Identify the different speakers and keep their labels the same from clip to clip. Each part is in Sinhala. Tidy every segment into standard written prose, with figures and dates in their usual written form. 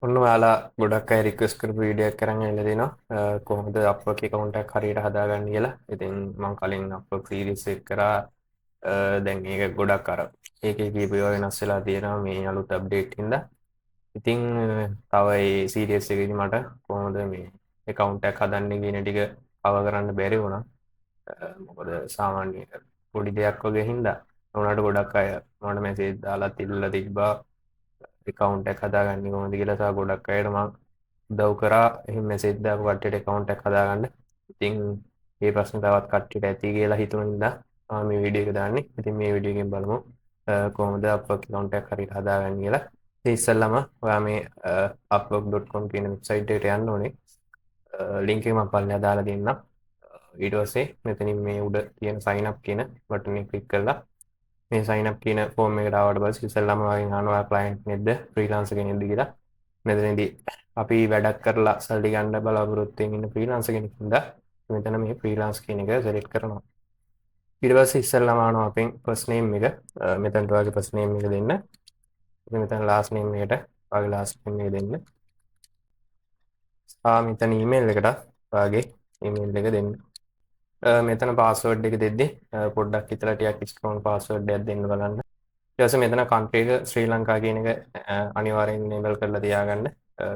Speaker 1: ඔන්න ඔයාලා ගොඩක් අය රික්වෙස්ට් කරපු වීඩියෝ එකක් අරන් ඇවිල්ලා තිනවා කොහොමද අප්වර්ක් account එකක් හරියට හදාගන්න කියලා. ඉතින් මම කලින් අප්වර්ක් සීරීස් එක කරා. දැන් ඒක ගොඩක් අර ඒකේ කීප ඒවා වෙනස් වෙලා තියෙනවා මේ අලුත් අප්ඩේට් හින්දා. ඉතින් තව ඒ සීරීස් එකේදී මට කොහොමද මේ account එකක් හදන්නේ කියන ටික කවර් කරන්න බැරි වුණා. මොකද සාමාන්‍ය පොඩි දෙයක් වගේ හින්දා උනාට ගොඩක් අය මට මැසේජ් දාලා තිල්ලලා තිබ්බා account එකක් හදාගන්නේ කොහොමද කියලා. තව ගොඩක් අයට මම උදව් කරා. එහෙම මැසේජ් දාපු කට්ටියට account එකක් හදාගන්න. ඉතින් මේ ප්‍රශ්න තවත් කට්ටියට ඇති කියලා හිතුන නිසා මම මේ වීඩියෝ එක දාන්නේ. ඉතින් මේ වීඩියෝ එකෙන් බලමු කොහොමද Upwork account එකක් හරියට හදාගන්නේ කියලා. ඉතින් ඉස්සෙල්ලාම ඔයා මේ upwork.com කියන වෙබ්සයිට් එකට යන්න ඕනේ. ලින්ක් එක මම පල්ලෙහා දාලා දෙන්නම්. ඊට පස්සේ මෙතනින් මේ උඩ තියෙන sign up කියන බටන් එක ක්ලික් කරලා මේ sign up කියන ෆෝම් එකට ආවට පස්සේ ඉස්සෙල්ලාම ඔයාගෙන් අහනවා client නෙක්ද freelancer කෙනෙක්ද කියලා. මෙතනදී අපි වැඩක් කරලා සල්ලි ගන්න බලාපොරොත්තු වෙමින් ඉන්න freelancer කෙනෙක් හින්දා මෙතන මේ freelance කියන එක select කරනවා. ඊට පස්සේ ඉස්සෙල්ලාම අහනවා අපෙන් first name එක. මෙතනට ඔයාගේ first name එක දෙන්න. ඉතින් මෙතන last name එකට ඔයාගේ last name එක දෙන්න. මෙතන email එකට ඔයාගේ email එක දෙන්න. මෙතන පාස්වර්ඩ් එක දෙද්දි පොඩ්ඩක් හිතලා ටිකක් ස්ට්‍රෝං පාස්වර්ඩ් එකක් දෙන්න බලන්න. ඊට පස්සේ මෙතන country එක ශ්‍රී ලංකා කියන එක අනිවාර්යෙන් enable කරලා තියාගන්න.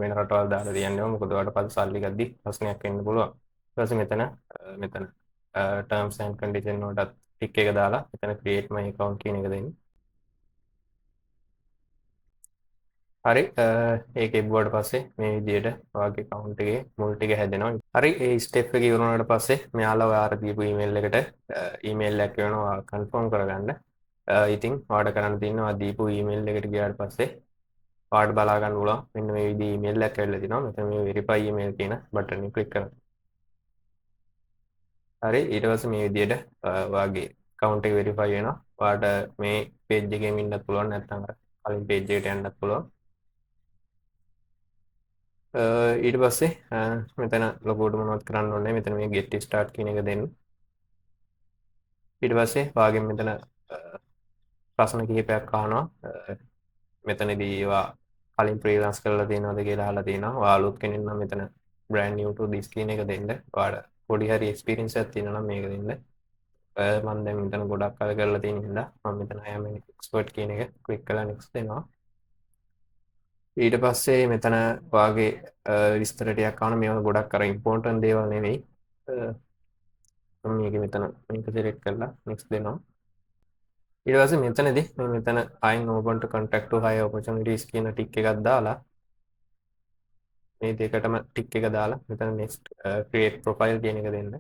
Speaker 1: වෙන රටවල් දාලා තියන්න ඕන. මොකද ඔයාලට පස්සේ සල්ලි ගද්දි ප්‍රශ්නයක් වෙන්න පුළුවන්. ඊට පස්සේ මෙතන terms and condition වලට ටික් එක දාලා මෙතන create my account කියන එක දෙන්න. හරි ඒක එව්වට පස්සේ මේ විදිහට ඔයාගේ account එකේ මුල් ටික හැදෙනවා. හරි ඒ ස්ටෙප් එක ඉවර වුණාට පස්සේ මෙයාලා ඔයාට දීපු email එකට email එකක් වෙනවා confirm කරගන්න. ඉතින් ඔයාට කරන්න තියෙන්නේ ඔයා දීපු email එකට ගියාට පස්සේ ඔයාට බලා ගන්න පුළුවන් මෙන්න මේ විදිහේ email එකක් ඇවිල්ලා තිනවා. මෙතන මේ verify email කියන බටන් එක ක්ලික් කරන්න. හරි ඊට පස්සේ මේ විදිහට ඔයාගේ account එක verify වෙනවා. ඔයාට මේ page එකේම ඉන්නත් පුළුවන් නැත්නම් අර කලින් page එකට යන්නත් පුළුවන්. ඊට පස්සේ මෙතන ලොගෝට මොනවද කරන්න ඕනේ මෙතන මේ get start කියන එක දෙන්න. ඊට පස්සේ ඔයාගෙන් මෙතන ප්‍රශ්න කිහිපයක් අහනවා. මෙතනදී ඒවා කලින් freelance කරලා තියෙනවද කියලා අහලා තියෙනවා. ඔයා අලුත් කෙනෙක් නම් මෙතන brand new to this කියන එක දෙන්න. ඔයාට පොඩි හරි experience එකක් තියෙනවා නම් මේක දෙන්න. මම දැන් මෙතන ගොඩක් කල් කරලා තියෙන හින්දා මම මෙතන I am an expert කියන එක ක්ලික් කරලා next දෙනවා. ඊට පස්සේ මෙතන ඔයාගේ විස්තර ටිකක් අහන මේවා ගොඩක් අර ඉම්පෝර්ටන්ට් දේවල් නෙවෙයි. මම මෙතන මේක select කරලා next දෙනවා. ඊට පස්සේ මෙතනදී මෙතන I am open to contact to high opportunities කියන ටික් එකක් දාලා මේ දෙකටම ටික් එක දාලා මෙතන next create profile කියන එක දෙන්න.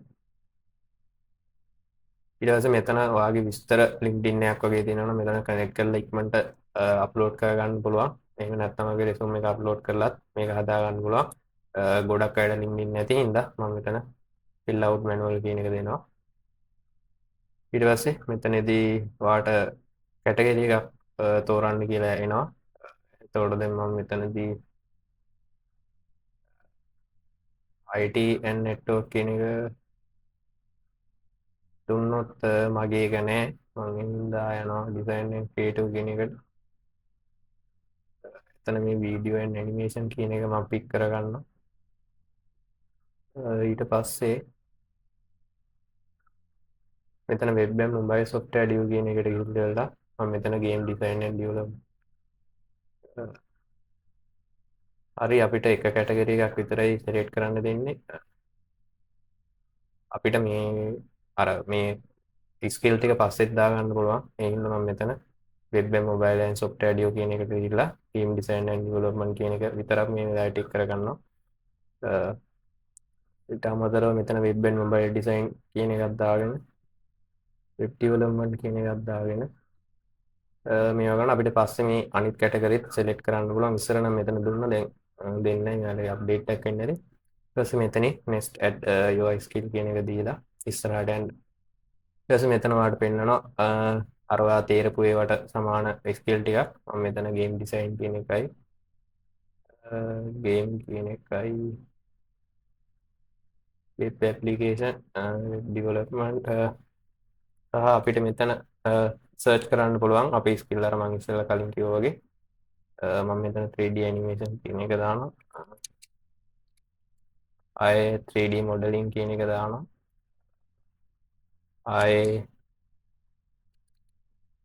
Speaker 1: ඊට පස්සේ මෙතන ඔයාගේ විස්තර LinkedIn එකක් වගේ තියෙනවා නම් මෙතන connect කරලා ඉක්මනට අප්ලෝඩ් කරගන්න පුළුවන්. එහෙම නැත්නම් ඔයාගේ resume එක අප්ලෝඩ් කරලත් මේක හදා ගන්න පුළුවන්. ගොඩක් අයට LinkedIn නැති හින්දා මම මෙතන fill out manual කියන එක දෙනවා. ඊට පස්සේ මෙතනදී ඔයාට කැටගරි එකක් තෝරන්න කියලා එනවා. එතකොට දැන් මම මෙතනදී IT and network කියන එක දුන්නොත් මගේ එක නෑ. මම ඉඳලා යනවා design and creative කියන එකට. එතන මේ video and animation කියන එක මම pick කරගන්නවා. ඊට පස්සේ මෙතන web and mobile software dev කියන එකට ගිහිල්ලා මම මෙතන game design and development හරි අපිට එක කැටගරි එකක් විතරයි select කරන්න දෙන්නේ. අපිට මේ අර මේ ස්කිල් ටික පස්සෙත් දාගන්න පුළුවන්. ඒ හින්දා මම මෙතන web and mobile and software dev කියන එකට ගිහිල්ලා team design and development කියන එක විතරක් මේ වෙලාවට ටික් කරගන්නවා. ඊට අමතරව මෙතන web and mobile design කියන එකක් දාගෙන web development කියන එකක් දාගෙන මේ වගේම අපිට පස්සේ මේ අනිත් කැටගරිත් select කරන්න පුළුවන්. ඉස්සර නම් මෙතන දුන්නා දැන් දෙන්නේ නැහැ. අප්ඩේට් එකක් වෙන්නේ නැති. ඊට පස්සේ මෙතනින් next add UI skill කියන එක දීලා ඉස්සරහට යන්න. ඊට පස්සේ මෙතන ඔයාලට පෙන්නනවා අර ඔයා තේරපු ඒවට සමාන skill ටිකක්. මම මෙතන game design කියන එකයි game කියන එකයි web application web development සහ අපිට මෙතන search කරන්න පුළුවන් අපේ skill අර මම ඉස්සෙල්ලා කලින් කිව්වා වගේ මම මෙතන 3D ඇනිමේෂන් කියන එක දානවා. ආයේ 3D මොඩලින් කියන එක දානවා. ආයේ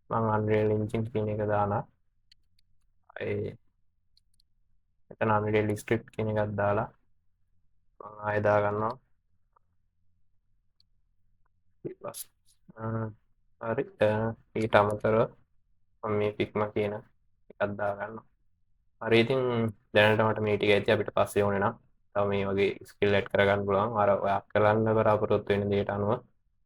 Speaker 1: මම Unreal Engine කියන එක දානවා. ආයේ මෙතන Unreal Script කියන එකක් දාලා මම ආයේ දා ගන්නවා. බස්. හරි. ඊට අමතරව මම මේ Figma කියන එකක් දා ගන්නවා. හරි ඉතින් දැනට මට මේ ටික ඇති අපිට පස්සේ ඕනේ නම් තව මේ වගේ ස්කිල් ඇඩ් කරගන්න පුළුවන්. අර ඔයා කරන්න බලාපොරොත්තු වෙන දේට අනුව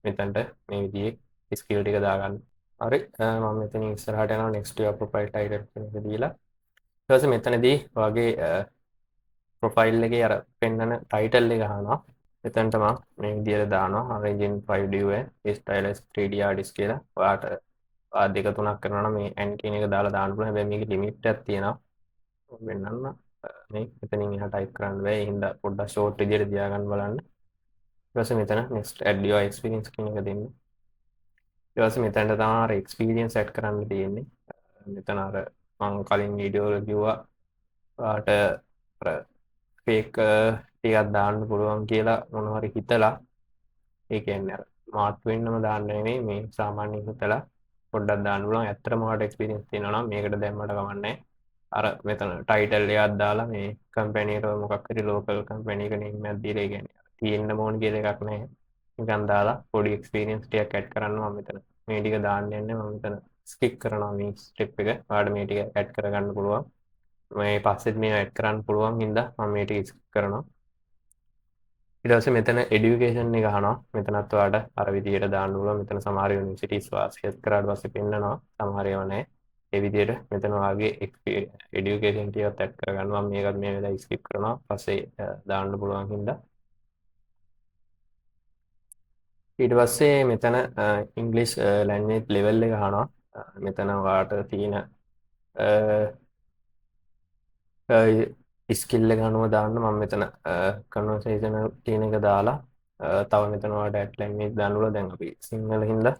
Speaker 1: මෙතනට මේ විදිහේ ස්කිල් ටික දාගන්න. හරි මම මෙතනින් ඉස්සරහට යනවා next your profile title කියන එක දීලා ඊට පස්සේ මෙතනදී ඔයාගේ ප්‍රොෆයිල් එකේ අර පෙන්නන ටයිටල් එක අහනවා. එතනට මම මේ විදිහට දානවා arranging 5D stylus 3D artist කියලා. ඔයාට ඔයා දෙක තුනක් කරනවා නම් මේ n කියන එක දාලා දාන්න පුළුවන්. හැබැයි මේකේ ලිමිට් එකක් තියෙනවා. වෙන්නන්න මේ මෙතනින් එහා ටයිප් කරන්න බෑ. ඒ හින්දා පොඩ්ඩක් ෂෝට් විදිහට තියාගන්න බලන්න. ඊට පස්සේ මෙතන next add your experience කියන එක දෙන්න. ඊට පස්සේ මෙතනට තමයි අර experience add කරන්න තියෙන්නේ. මෙතන අර මම කලින් වීඩියෝ වල කිව්වා ඔයාට අර fake ටිකක් දාන්න පුළුවන් කියලා මොනවා හරි හිතලා ඒ කියන්නේ අර මාත් වෙන්නම දාන්න නෙමෙයි මේ සාමාන්‍යයෙන් හිතලා පොඩ්ඩක් දාන්න පුළුවන්. ඇත්තටම ඔයාලට එක්ස්පීරියන්ස් තියෙනවා නම් මේකට දැම්මට කමන්නේ. අර මෙතන ටයිටල් එකක් දාලා මේ කම්පැනි එක මොකක් හරි ලෝකල් කම්පැනි එක නේම් එකක් දීලා ඒ කියන්නේ තියෙන්න ඕන කියලා එකක් නැහැ. නිකන් දාලා පොඩි එක්ස්පීරියන්ස් ටිකක් ඇඩ් කරන්න මම මෙතන මේ ටික දාන්න යන්නේ. මම මෙතන ස්කිප් කරනවා මේ ස්ටෙප් එක. ඔයාලට මේ ටික ඇඩ් කරගන්න පුළුවන්. මේ පස්සෙත් මේ ඇඩ් කරන්න පුළුවන් හින්දා මම මේ ටික ස්කිප් කරනවා. ඊට පස්සේ මෙතන එඩියුකේෂන් එක අහනවා. මෙතනත් ඔයාලට අර විදියට දාන්න පුළුවන්. මෙතන සමහර යුනිවර්සිටිස් වාසියත් කරාට පස්සේ පෙන්නනවා. සමහර ඒවා නැහැ. ඒ විදියට මෙතන ඔයාගේ එඩියුකේෂන් ටිකත් ඇඩ් කරගන්න. මම මේකත් මේ වෙලාවේ ස්කිප් කරනවා. පස්සේ දාන්න පුළුවන් හින්දා. ඊට පස්සේ මෙතන ඉංග්ලිෂ් ලැන්ග්වේජ් ලෙවල් එක අහනවා. මෙතන ඔයාලට තියෙන ස්කිල් එක අනුව දාන්න මම මෙතන කන්වර්සේෂනල් කියන එක දාලා තව මෙතන ඔයාලට ඇඩ් ලැන්ග්වේජ් දාන්න පුළුවන්. දැන් අපි සිංහල හින්දා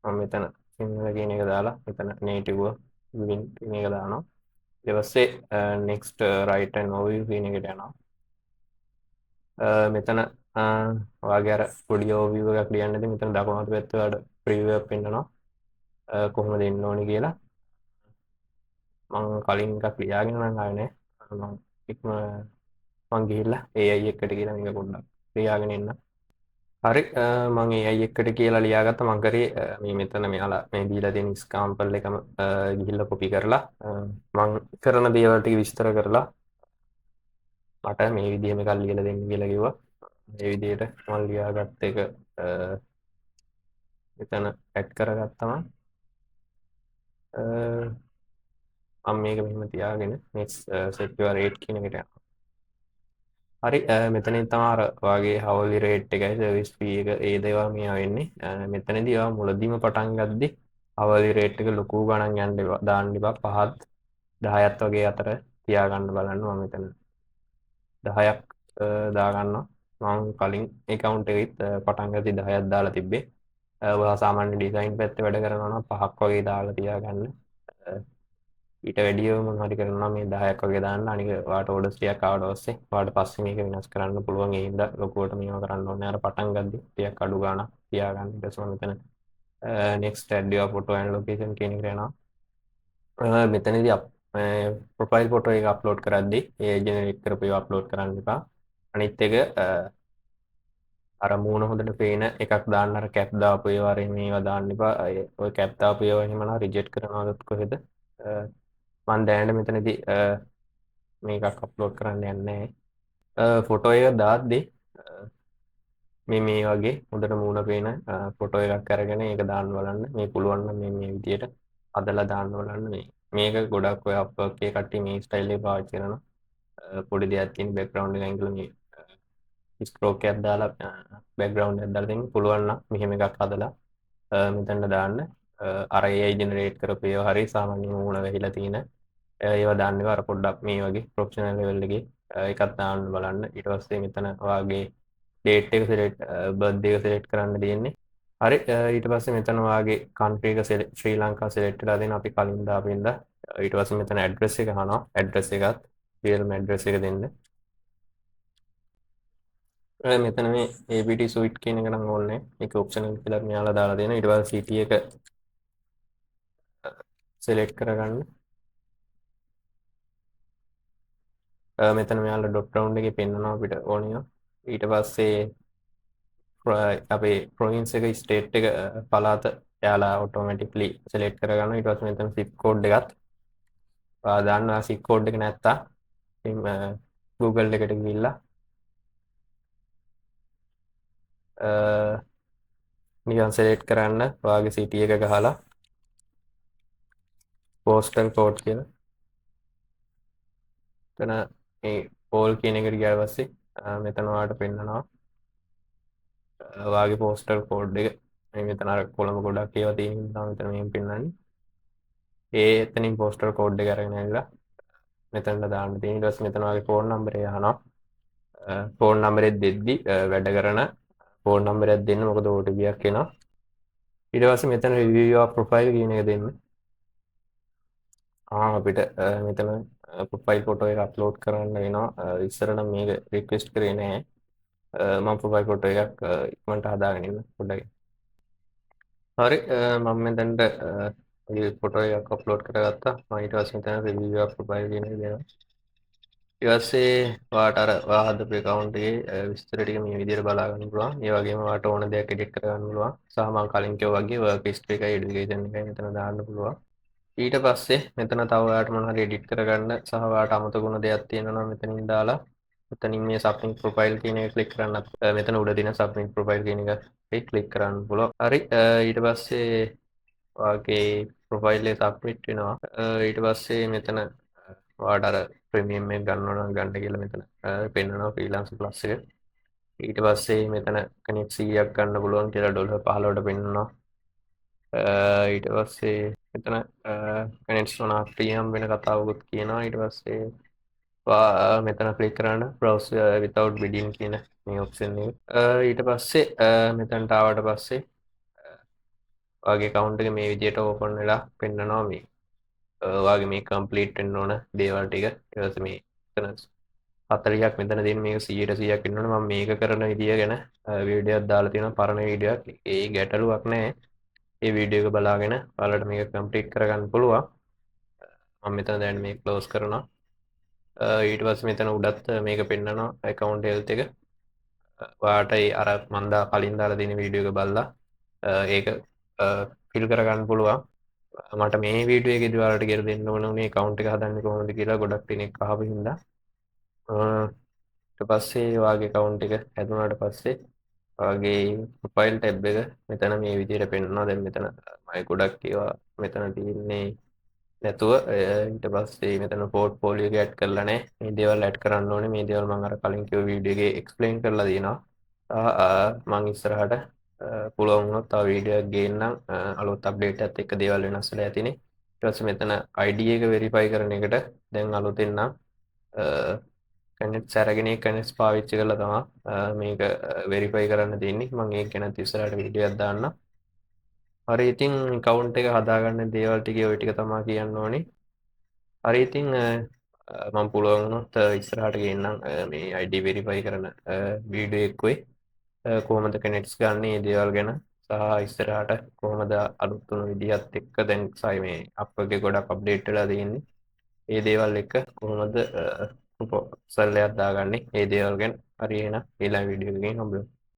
Speaker 1: මම මෙතන සිංහල කියන එක දාලා මෙතන native win කියන එක දානවා. ඊට පස්සේ next write an overview කියන එකට යනවා. මෙතන ඔයාගේ අර පොඩි overview එකක් ලියන්නදී මෙතන දකුණු අත පැත්තේ ඔයාලට preview එකක් පෙන්නනවා. කොහොමද එන්න ඕනේ කියලා. මම කලින් එකක් ලියාගෙන නම් ආවේ නැහැ. මම ගිහිල්ලා AI එකට කියලා මේක පොඩ්ඩක් ලියාගෙන එන්න. හරි මම AI එකට කියලා ලියාගත්ත මම කරේ මේ මෙතන මෙයාලා මේ දීලා තියෙන ස්කෑම්පල් එකම ගිහිල්ලා කොපි කරලා මම කරන දේවල් ටික විස්තර කරලා මට මේ විදිහම එකක් ලියලා දෙන්න කියලා කිව්වා. මේ විදිහට මම ලියාගත්ත එක මෙතන ඇඩ් කරගත්තම මම මේක මෙහෙම තියාගෙන next set your rate කියන එකට යනවා. හරි මෙතනින් තමයි අර ඔයාගේ hourly rate එකයි service fee එක ඒ දේවල් මේවා වෙන්නේ. මෙතනදී ඔයා මුලදීම පටන් ගද්දි hourly rate එක ලොකු ගණන් යන්න දාන්න එපා. 5ත් 10ත් වගේ අතර තියාගන්න බලන්න. මම මෙතන 10ක් දාගන්නවා. මම කලින් account එකෙත් පටන් ගද්දි 10ක් දාලා තිබ්බේ. ඔයා සාමාන්‍ය ඩිසයින් පැත්තේ වැඩ කරනවා නම් 5ක් වගේ දාලා තියාගන්න. ඊට වැඩිය මොන හරි කරනවා මේ 10ක් වගේ දාන්න. අනික ඔයාට ඕඩර්ස් ටිකක් ආවට පස්සේ ඔයාට පස්සේ මේක වෙනස් කරන්න පුළුවන්. ඒ හින්දා ලොකුවට මේවා කරන්න ඕනේ. අර පටන් ගද්දි ටිකක් අඩු ගාණක් තියාගන්න. ඊට පස්සේ මෙතන next add your photo and location කියන එකට යනවා. මෙතනදී ප්‍රොෆයිල් ෆොටෝ එක අප්ලෝඩ් කරද්දී ඒ ජෙනරේට් කරපු ඒවා අප්ලෝඩ් කරන්න එපා. අනිත් එක අර මූණ හොඳට පේන එකක් දාන්න. අර කැප් දාපු ඒවා මේවා දාන්න එපා. ඔය කැප් දාපු ඒවා එහෙම නම් රිජෙක්ට් කරනවද කොහෙද? මම දැනට මෙතනදී මේකක් අප්ලෝඩ් කරන්න යන්නේ නැහැ. ෆොටෝ එක දාද්දී මේ වගේ හොඳට මූණ පේන ෆොටෝ එකක් අරගෙන ඒක දාන්න බලන්න. මේ පුළුවන් නම් මේ විදියට අදලා දාන්න බලන්න. මේක ගොඩක් ඔය අප්ලෝඩ් එකේ කට්ටිය මේ ස්ටයිල් එක පාවිච්චි කරනවා. පොඩි දෙයක් තියෙන බෑග්ග්‍රවුන්ඩ් එක අයින් කරලා මේ ස්ට්‍රෝක් එකක් දාලා බෑග්ග්‍රවුන්ඩ් එකක් දාලා දෙන්න පුළුවන් නම් මෙහෙම එකක් හදලා මෙතනට දාන්න. අර AI ජෙනරේට් කරපු ඒවා හරි සාමාන්‍ය මූණ වැහිලා තියෙන ඒවා දාන්න එපා. අර පොඩ්ඩක් මේ වගේ ප්‍රොෆෙෂනල් ලෙවල් එකේ එකක් දාන්න බලන්න. ඊට පස්සේ මෙතන ඔයාගේ date එක select birthday එක select කරන්න තියෙන්නේ. හරි ඊට පස්සේ මෙතන ඔයාගේ country එක ශ්‍රී ලංකා select කරලා දෙන්න. අපි කලින් දාපු ඉඳලා ඊට පස්සේ මෙතන ඇඩ්‍රස් එක අහනවා. ඇඩ්‍රස් එකත් රියල්ම ඇඩ්‍රස් එක දෙන්න. මෙතන මේ APT suite කියන එක නම් ඕනේ. ඒක ඔප්ෂනල් කියලා මෙයාලා දාලා දෙනවා. ඊට පස්සේ city එක select කරගන්න. මෙතන මෙයාලා ඩොප් ඩවුන් එකේ පෙන්නනවා අපිට ඕනිය. ඊට පස්සේ අපේ ප්‍රොවින්ස් එක ස්ටේට් එක පළාත එයාලා ඔටෝමැටික්ලි select කරගන්නවා. ඊට පස්සේ මෙතන zip code එකත් දාන්න. zip code එක නැත්තම් ඉතින් Google එකට ගිහිල්ලා නිකන් select කරන්න ඔයාගේ city එක ගහලා postal code කියලා. එතන මේ all කියන එකට ගියාට පස්සේ මෙතන ඔයාලට පෙන්නනවා ඔයාගේ postal code එක. මේ මෙතන අර කොළඹ ගොඩක් ඒවා තියෙන නිසා මෙතන මේක පෙන්නන්නේ. ඒ එතනින් postal code එක අරගෙන ඇවිල්ලා මෙතනට දාන්න තියෙන. ඊට පස්සේ මෙතන ඔයාගේ phone number එක අහනවා. phone number එක දෙද්දි වැඩ කරන phone number එකක් දෙන්න. මොකද OTP එකක් එනවා. ඊට පස්සේ මෙතන review your profile කියන එක දෙන්න. අපිට මෙතන ප්‍රොෆයිල් ෆොටෝ එක අප්ලෝඩ් කරන්න වෙනවා. ඉස්සර නම් මේක රික්වෙස්ට් කරේ නැහැ. මම ප්‍රොෆයිල් ෆොටෝ එකක් ඉක්මනට හදාගෙන ඉන්න පොඩ්ඩක්. හරි මම මෙතනට මේ ෆොටෝ එකක් අප්ලෝඩ් කරගත්තා. මම ඊට පස්සේ මෙතන රිවිව් your profile කියන එක දෙනවා. ඊට පස්සේ ඔයාට අර ඔයා හදපු account එකේ විස්තර ටික මේ විදිහට බලා ගන්න පුළුවන්. ඒ වගේම ඔයාට ඕන දෙයක් edit කරගන්න පුළුවන්. සහ මම කලින් කිව්වා වගේ work history එකයි education එකයි මෙතන දාන්න පුළුවන්. ඊට පස්සේ මෙතන තව ඔයාට මොනවා හරි එඩිට් කරගන්න සහ ඔයාට අමතක වුණ දෙයක් තියෙනවා නම් මෙතනින් දාලා මෙතනින් මේ submit profile කියන එක ක්ලික් කරන්න. මෙතන උඩ තියෙන submit profile කියන එක ක්ලික් කරන්න පුළුවන්. හරි ඊට පස්සේ ඔයාගේ profile එක submit වෙනවා. ඊට පස්සේ මෙතන ඔයාට අර premium එක ගන්න ඕන නම් ගන්න කියලා මෙතන පෙන්නනවා freelancer plus එක. ඊට පස්සේ මෙතන කෙනෙක් 100ක් ගන්න පුළුවන් කියලා $15ට පෙන්නනවා. ඊට පස්සේ මෙතන කනෙක්ට්ස් වුණා ප්‍රීමියම් වෙන කතාවකුත් කියනවා. ඊට පස්සේ මෙතන ක්ලික් කරන්න browse without bidding කියන මේ ඔප්ෂන් එක. ඊට පස්සේ මෙතනට ආවට පස්සේ ඔයාගේ account එක මේ විදිහට open වෙලා පෙන්නනවා මේ. ඔයාගේ මේ complete වෙන්න ඕන දේවල් ටික. ඊට පස්සේ මේ මෙතන 40ක් මෙතන දෙන්න මේක 100%ක් වෙන්න ඕන. මම මේක කරන විදිය ගැන වීඩියෝයක් දාලා තියෙනවා පරණ වීඩියෝයක්. ඒ ගැටලුවක් නැහැ. ඒ වීඩියෝ එක බලාගෙන ඔයාලට මේක කම්ප්ලීට් කරගන්න පුළුවන්. මම මෙතන දැන් මේක ක්ලෝස් කරනවා. ඊට පස්සේ මෙතන උඩත් මේක පෙන්නනවා account health එක. ඔයාට අර මම කලින් දාලා තියෙන වීඩියෝ එක බලලා ඒක ෆිල් කරගන්න පුළුවන්. මට මේ වීඩියෝ එකේදී ඔයාලට කියලා දෙන්න ඕන උනේ account එක හදන්නේ කොහොමද කියලා ගොඩක් දෙනෙක් අහපු හින්දා. ඊට පස්සේ ඔයාගේ account එක හැදුනාට පස්සේ ඔයාගේ ප්‍රොෆයිල් ටැබ් එක මෙතන මේ විදිහට පෙන්නනවා. දැන් මෙතන මම ගොඩක් ඒවා මෙතන තියෙන්නේ නැතුව ඊට පස්සේ මෙතන පෝර්ට්ෆෝලියෝ එක ඇඩ් කරලා නැහැ. මේ දේවල් ඇඩ් කරන්න ඕනේ. මේ දේවල් මම අර කලින් කිව්ව වීඩියෝ එකේ එක්ස්ප්ලেইন කරලා තියෙනවා. මම ඉස්සරහට පුළුවන් වුණොත් තව වීඩියෝ එකක් ගේන්නම් අලුත් අප්ඩේට් එකත් එක්ක දේවල් වෙනස් වෙලා ඇතිනේ. ඊට පස්සේ මෙතන ID එක වෙරිෆයි කරන එකට දැන් අලුතෙන් නම් කනෙක්ට්ස් අරගෙන ඒ කනෙක්ට්ස් පාවිච්චි කරලා තමයි මේක වෙරිෆයි කරන්න තියෙන්නේ. මම ඒක ගැන ඉස්සරහට වීඩියෝ එකක් දාන්නම්. හරි ඉතින් account එක හදාගන්න දේවල් ටික ඔය ටික තමයි කියන්න ඕනේ. හරි ඉතින් මම පුළුවන් වුණොත් ඉස්සරහට ගේන්නම් මේ ID වෙරිෆයි කරන වීඩියෝ එකකුයි කොහොමද කනෙක්ට්ස් ගන්න මේ දේවල් ගැන සහ ඉස්සරහට කොහොමද අලුත් වෙන විදිහත් එක්ක දැන් සයි මේ අප්ගේ ගොඩක් අප්ඩේට් වෙලා තියෙන්නේ. ඒ දේවල් එක්ක කොහොමද සරලයක් දාගන්නේ ඒ දේවල් ගැන හරි එහෙනම් ඊළඟ වීඩියෝ එකකින් හම්බෙමු.